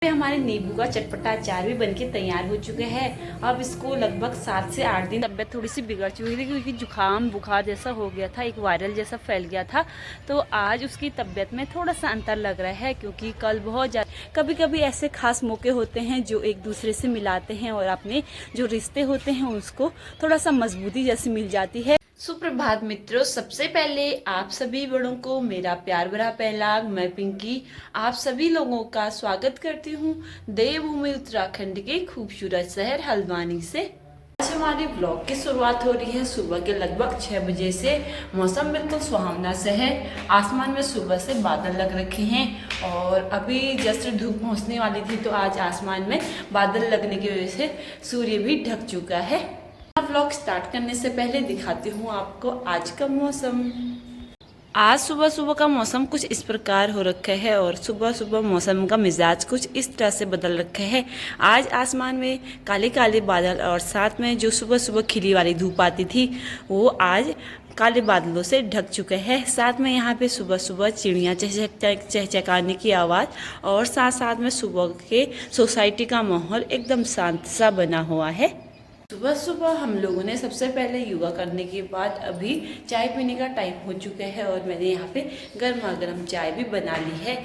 हमारे नींबू का चटपटा अचार भी बनके तैयार हो चुके हैं। अब इसको लगभग 7 से 8 दिन तबीयत थोड़ी सी बिगड़ चुकी थी क्योंकि जुकाम बुखार जैसा हो गया था, एक वायरल जैसा फैल गया था। तो आज उसकी तबीयत में थोड़ा सा अंतर लग रहा है क्योंकि कल बहुत ज़्यादा कभी कभी ऐसे खास मौके होते हैं जो एक दूसरे से मिलाते हैं और अपने जो रिश्ते होते हैं उसको थोड़ा सा मजबूती जैसी मिल जाती है। सुप्रभात मित्रों, सबसे पहले आप सभी बड़ों को मेरा प्यार भरा पहला। मैं पिंकी आप सभी लोगों का स्वागत करती हूँ देवभूमि उत्तराखंड के खूबसूरत शहर हल्द्वानी से। आज हमारे ब्लॉग की शुरुआत हो रही है सुबह के लगभग 6 बजे से। मौसम बिल्कुल सुहावना से है, आसमान में सुबह से बादल लग रखे हैं और अभी जस्ट धूप पहुँचने वाली थी तो आज आसमान में बादल लगने की वजह से सूर्य भी ढक चुका है। व्लॉग स्टार्ट करने से पहले दिखाती हूँ आपको आज का मौसम। आज सुबह सुबह का मौसम कुछ इस प्रकार हो रखा है और सुबह सुबह मौसम का मिजाज कुछ इस तरह से बदल रखा है। आज आसमान में काले काले बादल और साथ में जो सुबह सुबह खिली वाली धूप आती थी वो आज काले बादलों से ढक चुके हैं। साथ में यहाँ पे सुबह सुबह चिड़ियाँ चहचहाने की आवाज़ और साथ साथ में सुबह के सोसाइटी का माहौल एकदम शांत सा बना हुआ है। सुबह सुबह हम लोगों ने सबसे पहले योगा करने के बाद अभी चाय पीने का टाइम हो चुका है और मैंने यहाँ पे गर्मा गर्म चाय भी बना ली है।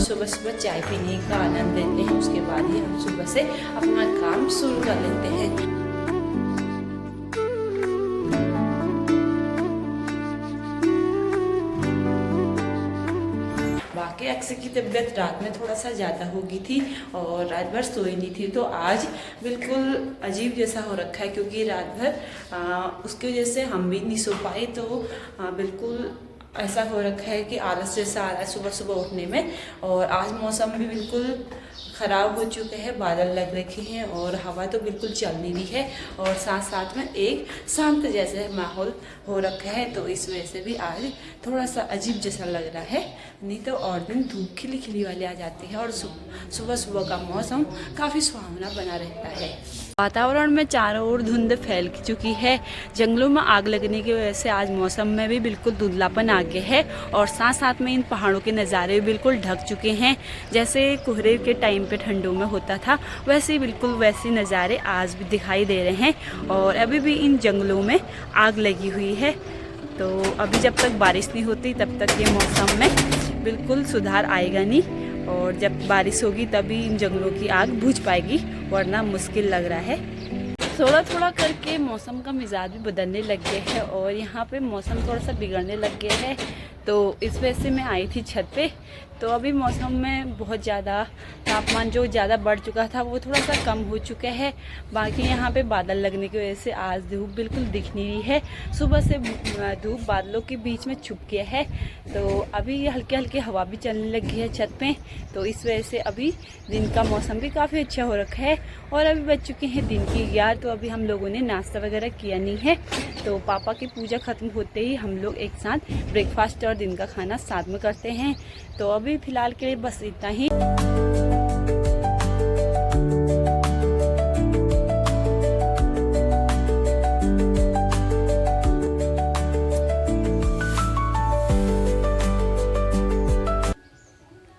सुबह सुबह चाय पीने का आनंद लेते हैं, उसके बाद ही हम सुबह से अपना काम शुरू कर लेते हैं। बाकी अक्सर की तबीयत रात में थोड़ा सा ज़्यादा हो गई थी और रात भर सोई नहीं थी तो आज बिल्कुल अजीब जैसा हो रखा है क्योंकि रात भर उसकी वजह से हम भी नहीं सो पाए। तो बिल्कुल ऐसा हो रखा है कि आलस जैसा आ रहा है सुबह सुबह उठने में। और आज मौसम भी बिल्कुल ख़राब हो चुके हैं, बादल लग रखे हैं और हवा तो बिल्कुल चल नहीं रही है और साथ साथ में एक शांत जैसे माहौल हो रखा है। तो इस वजह से भी आज थोड़ा सा अजीब जैसा लग रहा है, नहीं तो और दिन धूप खिली खिली वाली आ जाती है और सुबह सुबह का मौसम काफ़ी सुहावना बना रहता है। वातावरण में चारों ओर धुंध फैल चुकी है। जंगलों में आग लगने की वजह से आज मौसम में भी बिल्कुल धुंधलापन आ गया है और साथ साथ में इन पहाड़ों के नज़ारे बिल्कुल ढक चुके हैं। जैसे कोहरे के टाइम पे ठंडों में होता था वैसे बिल्कुल वैसे नज़ारे आज भी दिखाई दे रहे हैं और अभी भी इन जंगलों में आग लगी हुई है। तो अभी जब तक बारिश नहीं होती तब तक ये मौसम में बिल्कुल सुधार आएगा नहीं और जब बारिश होगी तभी इन जंगलों की आग बुझ पाएगी, वरना मुश्किल लग रहा है। थोड़ा थोड़ा करके मौसम का मिजाज भी बदलने लग गया है और यहाँ पे मौसम थोड़ा सा बिगड़ने लग गया है। तो इस वजह से मैं आई थी छत पे। तो अभी मौसम में बहुत ज़्यादा तापमान जो ज़्यादा बढ़ चुका था वो थोड़ा सा कम हो चुका है। बाकी यहाँ पे बादल लगने की वजह से आज धूप बिल्कुल दिख नहीं रही है। सुबह से धूप बादलों के बीच में छुप गया है तो अभी हल्के हल्के हवा भी चलने लगी है छत पे। तो इस वजह से अभी दिन का मौसम भी काफ़ी अच्छा हो रखा है और अभी बज चुके हैं दिन की 11। तो अभी हम लोगों ने नाश्ता वगैरह किया नहीं है। तो पापा की पूजा ख़त्म होते ही हम लोग एक साथ ब्रेकफास्ट और दिन का खाना साथ में करते हैं। तो अभी फ़िलहाल के लिए बस इतना ही।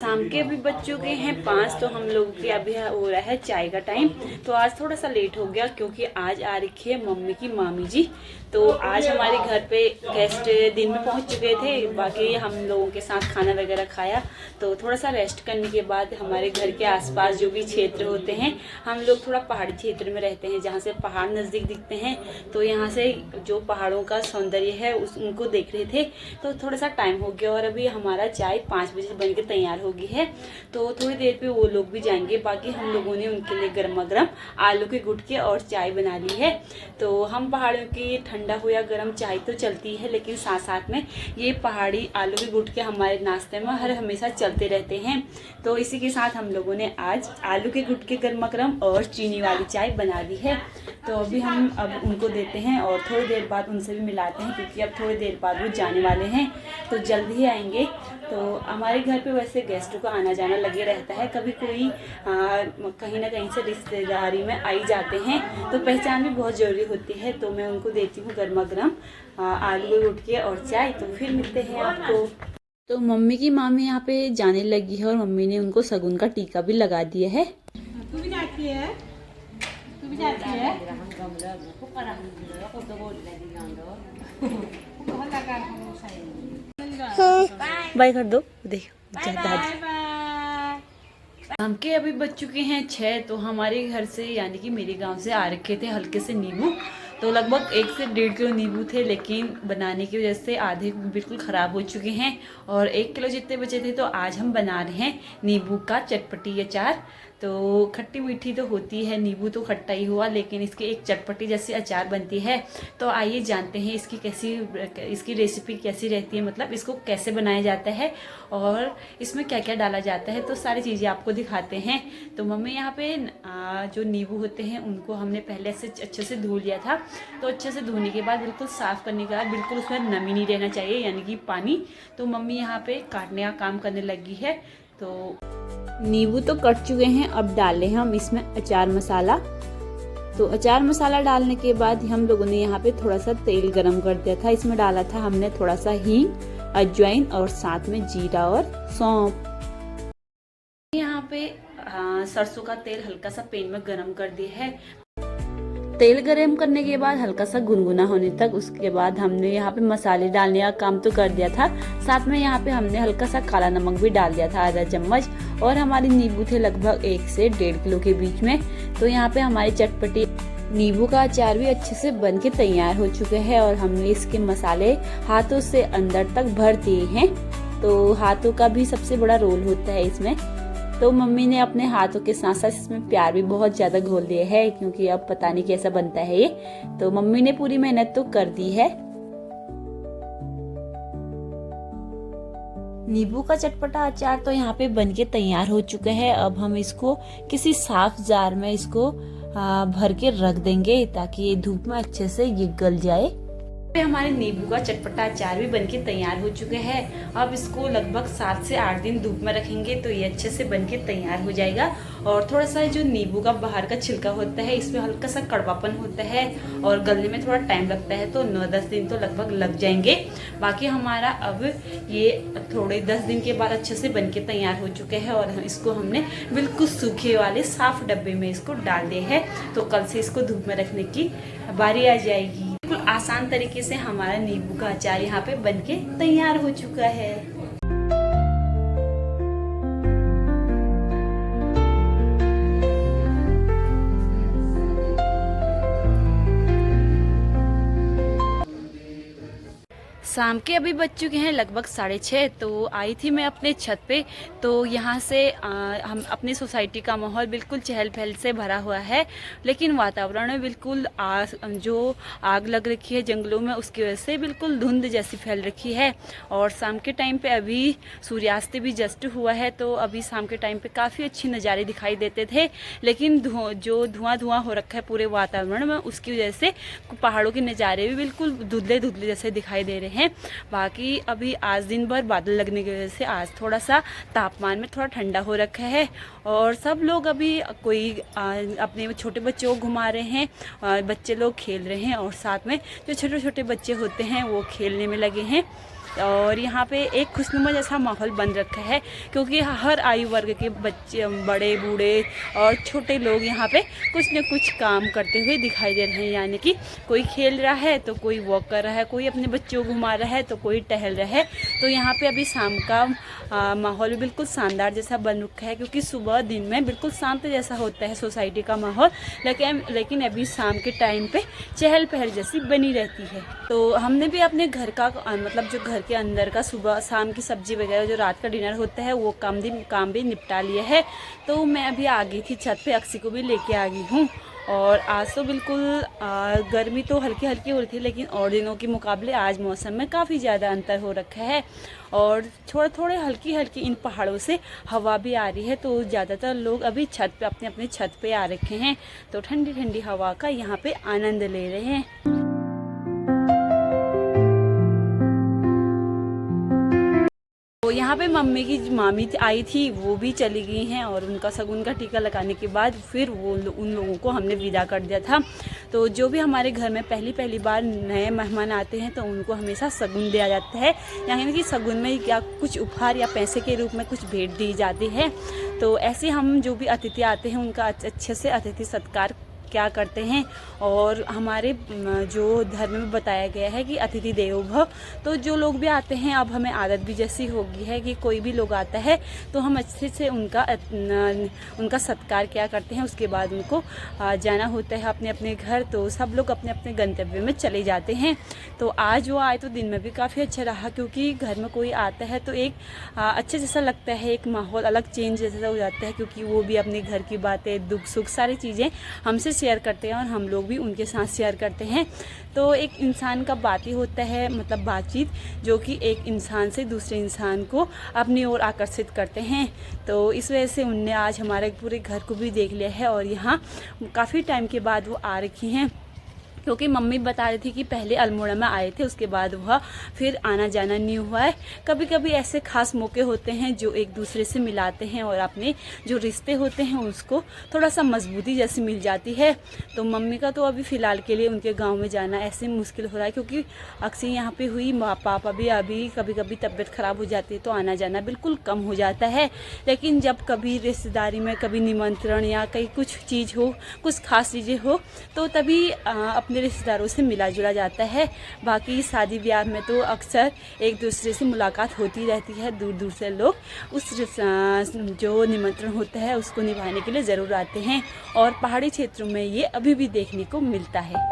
शाम के अभी बज चुके हैं 5। तो हम लोग के अभी हो रहा है चाय का टाइम। तो आज थोड़ा सा लेट हो गया क्योंकि आज आ रखी है मम्मी की मामी जी। तो आज हमारे घर पे गेस्ट दिन में पहुंच चुके थे। बाकी हम लोगों के साथ खाना वगैरह खाया तो थोड़ा सा रेस्ट करने के बाद हमारे घर के आसपास जो भी क्षेत्र होते हैं, हम लोग थोड़ा पहाड़ी क्षेत्र में रहते हैं जहाँ से पहाड़ नज़दीक दिखते हैं। तो यहाँ से जो पहाड़ों का सौंदर्य है उनको देख रहे थे। तो थोड़ा सा टाइम हो गया और अभी हमारा चाय 5 बजे बन के तैयार हो गई है। तो थोड़ी देर पे वो लोग भी जाएंगे। बाकी हम लोगों ने उनके लिए गर्मा गर्म आलू के गुटके और चाय बना ली है। तो हम पहाड़ियों की ठंडा हो या गर्म चाय तो चलती है, लेकिन साथ साथ में ये पहाड़ी आलू के गुटके हमारे नाश्ते में हमेशा चलते रहते हैं। तो इसी के साथ हम लोगों ने आज आलू के गुटके गर्मा गर्म और चीनी वाली चाय बना दी है। तो अभी हम अब उनको देते हैं और थोड़ी देर बाद उनसे भी मिलाते हैं, क्योंकि अब थोड़ी देर बाद वो जाने वाले हैं तो जल्द ही आएंगे। तो हमारे घर पे वैसे गेस्टों का आना जाना लगे रहता है, कभी कोई कहीं ना कहीं से रिश्तेदारी में आई जाते हैं तो पहचान भी बहुत ज़रूरी होती है। तो मैं उनको देती हूँ गर्मा गर्म आलू के गुटके और चाय। तो फिर मिलते हैं आपको। तो मम्मी की मामी यहाँ पे जाने लगी है और मम्मी ने उनको शगुन का टीका भी लगा दिया है। तू भी जाती है? तू भी जाती है? बाय कर दो, देखो शाम के अभी बज चुके हैं 6। तो हमारे घर से यानी कि मेरे गांव से आ रखे थे हल्के से नींबू। तो लगभग 1 से 1.5 किलो नींबू थे, लेकिन बनाने की वजह से आधे बिल्कुल ख़राब हो चुके हैं और 1 किलो जितने बचे थे। तो आज हम बना रहे हैं नींबू का चटपटी अचार। तो खट्टी मीठी तो होती है, नींबू तो खट्टा ही हुआ, लेकिन इसकी एक चटपटी जैसी अचार बनती है। तो आइए जानते हैं इसकी रेसिपी कैसी रहती है, मतलब इसको कैसे बनाया जाता है और इसमें क्या क्या डाला जाता है। तो सारी चीज़ें आपको दिखाते हैं। तो मम्मी यहाँ पे जो नींबू होते हैं उनको हमने पहले से अच्छे से धो लिया था। तो अच्छे से धोने के बाद बिल्कुल साफ़ करने के बाद बिल्कुल उसमें नमी नहीं रहना चाहिए, यानी कि पानी। तो मम्मी यहाँ पे काटने का काम करने लगी है। तो नींबू तो कट चुके हैं, अब डाल रहे हैं हम इसमें अचार मसाला। तो अचार मसाला डालने के बाद हम लोगों ने यहाँ पे थोड़ा सा तेल गरम कर दिया था। इसमें डाला था हमने थोड़ा सा हींग, अजवाइन और साथ में जीरा और सौंफ। यहाँ पे सरसों का तेल हल्का सा पैन में गरम कर दिया है। तेल गरम करने के बाद हल्का सा गुनगुना होने तक, उसके बाद हमने यहाँ पे मसाले डालने का काम तो कर दिया था। साथ में यहाँ पे हमने हल्का सा काला नमक भी डाल दिया था, आधा चम्मच। और हमारे नींबू थे लगभग 1 से 1.5 किलो के बीच में। तो यहाँ पे हमारी चटपटी नींबू का अचार भी अच्छे से बन के तैयार हो चुके हैं और हमने इसके मसाले हाथों से अंदर तक भर दिए हैं। तो हाथों का भी सबसे बड़ा रोल होता है इसमें। तो मम्मी ने अपने हाथों के साथ साथ इसमें प्यार भी बहुत ज़्यादा घोल दिया है, क्योंकि अब पता नहीं कैसा बनता है ये। तो मम्मी ने पूरी मेहनत तो कर दी है। नींबू का चटपटा अचार तो यहाँ पे बनके तैयार हो चुका है। अब हम इसको किसी साफ जार में इसको भर के रख देंगे, ताकि ये धूप में अच्छे से ये गल जाए। हमारे नींबू का चटपटा अचार भी बनके तैयार हो चुके हैं। अब इसको लगभग 7 से 8 दिन धूप में रखेंगे तो ये अच्छे से बनके तैयार हो जाएगा। और थोड़ा सा जो नींबू का बाहर का छिलका होता है, इसमें हल्का सा कड़वापन होता है और गलने में थोड़ा टाइम लगता है। तो 9-10 दिन तो लगभग लग जाएंगे। बाकी हमारा अब ये थोड़े 10 दिन के बाद अच्छे से बनके तैयार हो चुके हैं और इसको हमने बिल्कुल सूखे वाले साफ डब्बे में इसको डाल दिए है। तो कल से इसको धूप में रखने की बारी आ जाएगी। बिल्कुल आसान तरीके से हमारा नींबू का अचार यहाँ पे बनके तैयार हो चुका है। शाम के अभी बज चुके हैं लगभग 6:30। तो आई थी मैं अपने छत पे। तो यहाँ से हम अपनी सोसाइटी का माहौल बिल्कुल चहल पहल से भरा हुआ है, लेकिन वातावरण में बिल्कुल जो आग लग रखी है जंगलों में, उसकी वजह से बिल्कुल धुंध जैसी फैल रखी है। और शाम के टाइम पे अभी सूर्यास्त भी जस्ट हुआ है, तो अभी शाम के टाइम पे काफ़ी अच्छी नज़ारे दिखाई देते थे। लेकिन जो धुआं हो रखा है पूरे वातावरण में, उसकी वजह से पहाड़ों के नज़ारे भी बिल्कुल धुंधले धुंधले जैसे दिखाई दे रहे हैं। बाकी अभी आज दिन भर बादल लगने की वजह से आज थोड़ा सा तापमान में थोड़ा ठंडा हो रखा है। और सब लोग अभी कोई अपने छोटे बच्चों को घुमा रहे हैं, बच्चे लोग खेल रहे हैं और साथ में जो छोटे छोटे बच्चे होते हैं वो खेलने में लगे हैं। और यहाँ पे एक खुशनुमा जैसा माहौल बन रखा है, क्योंकि हर आयु वर्ग के बच्चे, बड़े बूढ़े और छोटे लोग यहाँ पे कुछ न कुछ काम करते हुए दिखाई दे रहे हैं। यानी कि कोई खेल रहा है तो कोई वॉक कर रहा है, कोई अपने बच्चों को घुमा रहा है तो कोई टहल रहा है। तो यहाँ पे अभी शाम का माहौल भी बिल्कुल शानदार जैसा बन रखा है, क्योंकि सुबह दिन में बिल्कुल शांत जैसा होता है सोसाइटी का माहौल, लेकिन अभी शाम के टाइम पे चहल पहल जैसी बनी रहती है। तो हमने भी अपने घर का मतलब जो घर के अंदर का सुबह शाम की सब्जी वगैरह जो रात का डिनर होता है वो काम भी निपटा लिया है। तो मैं अभी आ गई थी छत पे, अक्सी को भी लेके आ गई हूँ। और आज तो बिल्कुल गर्मी तो हल्की हल्की हो रही थी, लेकिन और दिनों के मुकाबले आज मौसम में काफ़ी ज़्यादा अंतर हो रखा है। और थोड़े हल्की हल्की इन पहाड़ों से हवा भी आ रही है, तो ज़्यादातर लोग अभी छत पे अपने छत पे आ रखे हैं, तो ठंडी ठंडी हवा का यहाँ पे आनंद ले रहे हैं। तो यहाँ पे मम्मी की मामी आई थी, वो भी चली गई हैं, और उनका शगुन का टीका लगाने के बाद फिर उन लोगों को हमने विदा कर दिया था। तो जो भी हमारे घर में पहली बार नए मेहमान आते हैं तो उनको हमेशा शगुन दिया जाता है, यानी कि शगुन में या कुछ उपहार या पैसे के रूप में कुछ भेंट दी जाती है। तो ऐसे हम जो भी अतिथि आते हैं उनका अच्छे से अतिथि सत्कार क्या करते हैं। और हमारे जो धर्म में बताया गया है कि अतिथि देवो भव, तो जो लोग भी आते हैं, अब हमें आदत भी जैसी हो गई है कि कोई भी लोग आता है तो हम अच्छे से उनका सत्कार क्या करते हैं। उसके बाद उनको जाना होता है अपने अपने घर, तो सब लोग अपने अपने गंतव्य में चले जाते हैं। तो आज वो आए तो दिन में भी काफ़ी अच्छा रहा, क्योंकि घर में कोई आता है तो एक अच्छा जैसा लगता है, एक माहौल अलग चेंज जैसा हो जाता है, क्योंकि वो भी अपने घर की बातें, दुख सुख सारी चीज़ें हमसे शेयर करते हैं और हम लोग भी उनके साथ शेयर करते हैं। तो एक इंसान का बात ही होता है, मतलब बातचीत, जो कि एक इंसान से दूसरे इंसान को अपनी ओर आकर्षित करते हैं। तो इस वजह से उनने आज हमारे पूरे घर को भी देख लिया है, और यहाँ काफ़ी टाइम के बाद वो आ रखी हैं, क्योंकि मम्मी बता रही थी कि पहले अल्मोड़ा में आए थे, उसके बाद वह फिर आना जाना नहीं हुआ है। कभी कभी ऐसे खास मौके होते हैं जो एक दूसरे से मिलाते हैं और अपने जो रिश्ते होते हैं उसको थोड़ा सा मजबूती जैसी मिल जाती है। तो मम्मी का तो अभी फ़िलहाल के लिए उनके गांव में जाना ऐसे मुश्किल हो रहा है, क्योंकि अक्सर यहाँ पे हुई, पापा भी अभी कभी कभी तबीयत ख़राब हो जाती है तो आना जाना बिल्कुल कम हो जाता है। लेकिन जब कभी रिश्तेदारी में कभी निमंत्रण या कहीं कुछ चीज़ हो, कुछ खास चीज़ें हो, तो तभी अपने रिश्तेदारों से मिला जुला जाता है। बाकी शादी ब्याह में तो अक्सर एक दूसरे से मुलाकात होती रहती है, दूर दूर से लोग उस जो निमंत्रण होता है उसको निभाने के लिए ज़रूर आते हैं, और पहाड़ी क्षेत्रों में ये अभी भी देखने को मिलता है।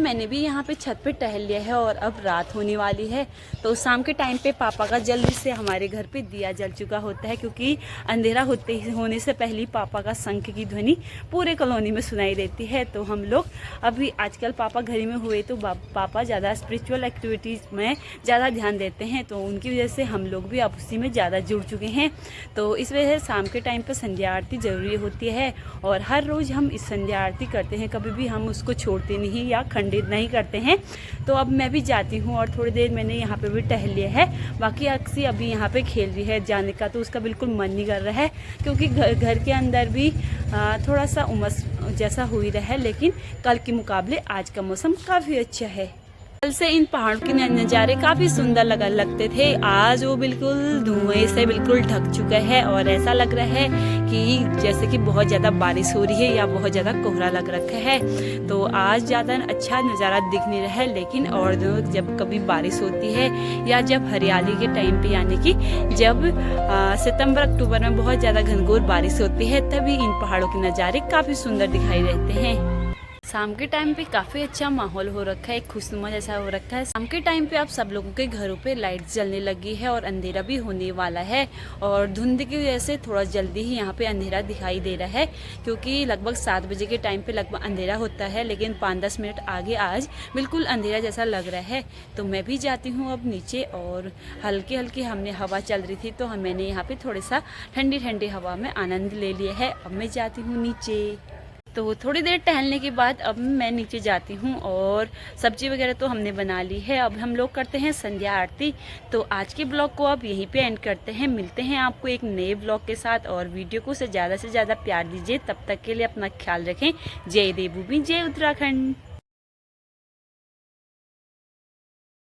मैंने भी यहाँ पे छत पे टहल लिया है और अब रात होने वाली है। तो शाम के टाइम पे पापा का जल्दी से हमारे घर पे दिया जल चुका होता है, क्योंकि अंधेरा होने से पहले पापा का शंख की ध्वनि पूरे कॉलोनी में सुनाई देती है। तो हम लोग अभी आजकल पापा घर में हुए तो पापा ज़्यादा स्पिरिचुअल एक्टिविटीज़ में ज़्यादा ध्यान देते हैं, तो उनकी वजह से हम लोग भी अब उसी में ज़्यादा जुड़ चुके हैं। तो इस वजह से शाम के टाइम पर संध्या आरती ज़रूरी होती है, और हर रोज़ हम इस संध्या आरती करते हैं, कभी भी हम उसको छोड़ते नहीं या खंडित नहीं करते हैं। तो अब मैं भी जाती हूँ, और थोड़ी देर मैंने यहाँ पे भी टहल लिया है। बाकी अक्सी अभी यहाँ पे खेल रही है, जाने का तो उसका बिल्कुल मन नहीं कर रहा है, क्योंकि घर के अंदर भी थोड़ा सा उमस जैसा हो ही रहा है। लेकिन कल के मुकाबले आज का मौसम काफ़ी अच्छा है। कल से इन पहाड़ों के नज़ारे काफ़ी सुंदर लगते थे, आज वो बिल्कुल धुएं से बिल्कुल ढक चुका है, और ऐसा लग रहा है कि जैसे कि बहुत ज़्यादा बारिश हो रही है या बहुत ज़्यादा कोहरा लग रखा है। तो आज ज़्यादा अच्छा नज़ारा दिख नहीं रहा है, लेकिन और दिनों जब कभी बारिश होती है या जब हरियाली के टाइम पे, यानी कि जब सितंबर अक्टूबर में बहुत ज़्यादा घनघोर बारिश होती है, तभी इन पहाड़ों के नज़ारे काफ़ी सुंदर दिखाई देते हैं। शाम के टाइम पे काफ़ी अच्छा माहौल हो रखा है, एक खुशनुमा जैसा हो रखा है। शाम के टाइम पे आप सब लोगों के घरों पे लाइट जलने लगी है, और अंधेरा भी होने वाला है, और धुंध की वजह से थोड़ा जल्दी ही यहाँ पे अंधेरा दिखाई दे रहा है, क्योंकि लगभग 7 बजे के टाइम पे लगभग अंधेरा होता है, लेकिन 5-10 मिनट आगे आज बिल्कुल अंधेरा जैसा लग रहा है। तो मैं भी जाती हूँ अब नीचे, और हल्की हल्की हमने हवा चल रही थी तो मैंने यहाँ पे थोड़ा सा ठंडी ठंडी हवा में आनंद ले लिया है। अब मैं जाती हूँ नीचे। तो थोड़ी देर टहलने के बाद अब मैं नीचे जाती हूँ, और सब्जी वगैरह तो हमने बना ली है। अब हम लोग करते हैं संध्या आरती। तो आज के ब्लॉग को अब यहीं पे एंड करते हैं, मिलते हैं आपको एक नए ब्लॉग के साथ, और वीडियो को से ज़्यादा प्यार दीजिए। तब तक के लिए अपना ख्याल रखें। जय देवभूमि, जय उत्तराखंड।